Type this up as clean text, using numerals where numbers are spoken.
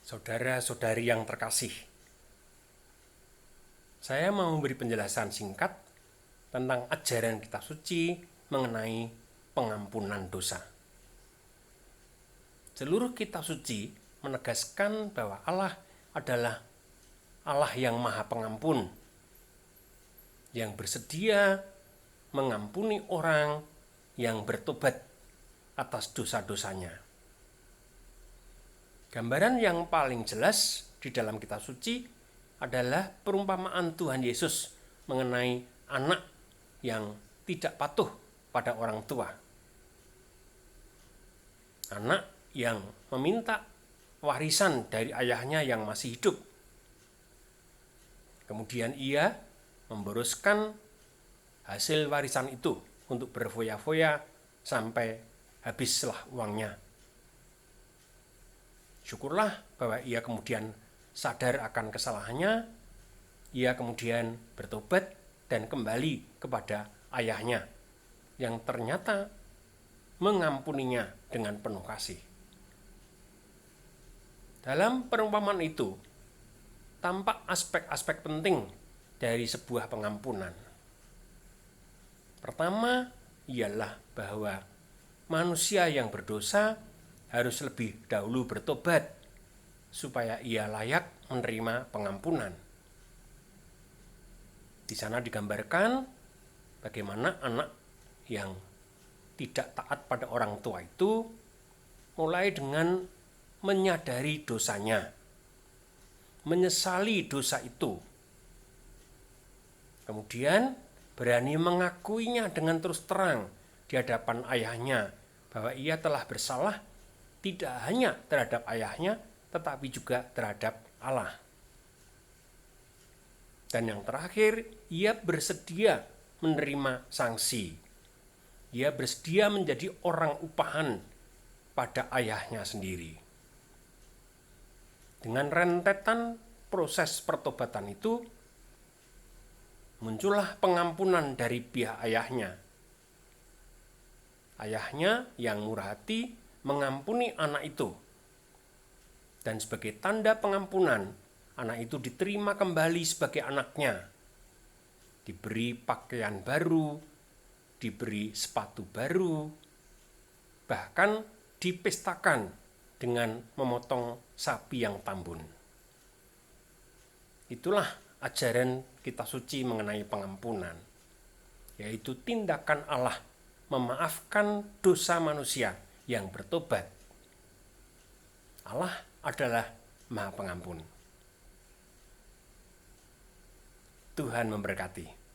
Saudara-saudari yang terkasih, saya mau memberi penjelasan singkat tentang ajaran kitab suci mengenai pengampunan dosa. Seluruh kitab suci menegaskan bahwa Allah adalah Allah yang Maha Pengampun, yang bersedia mengampuni orang yang bertobat atas dosa-dosanya. Gambaran yang paling jelas di dalam kitab suci adalah perumpamaan Tuhan Yesus mengenai anak yang tidak patuh pada orang tua. Anak yang meminta warisan dari ayahnya yang masih hidup. Kemudian ia memboroskan hasil warisan itu untuk berfoya-foya sampai habislah uangnya. Syukurlah bahwa ia kemudian sadar akan kesalahannya, ia kemudian bertobat dan kembali kepada ayahnya yang ternyata mengampuninya dengan penuh kasih. Dalam perumpamaan itu tampak aspek-aspek penting dari sebuah pengampunan. Pertama ialah bahwa manusia yang berdosa harus lebih dahulu bertobat supaya ia layak menerima pengampunan. Di sana digambarkan bagaimana anak yang tidak taat pada orang tua itu mulai dengan menyadari dosanya, menyesali dosa itu, kemudian berani mengakuinya dengan terus terang di hadapan ayahnya bahwa ia telah bersalah tidak hanya terhadap ayahnya tetapi juga terhadap Allah. Dan yang terakhir, ia bersedia menerima sanksi. Ia bersedia menjadi orang upahan pada ayahnya sendiri. Dengan rentetan proses pertobatan itu, muncullah pengampunan dari pihak ayahnya. Ayahnya yang murah hati mengampuni anak itu. Dan sebagai tanda pengampunan, anak itu diterima kembali sebagai anaknya. Diberi pakaian baru, diberi sepatu baru, bahkan dipestakan dengan memotong sapi yang tambun. Itulah ajaran kitab suci mengenai pengampunan, yaitu tindakan Allah memaafkan dosa manusia yang bertobat. Allah adalah Maha Pengampun. Tuhan memberkati.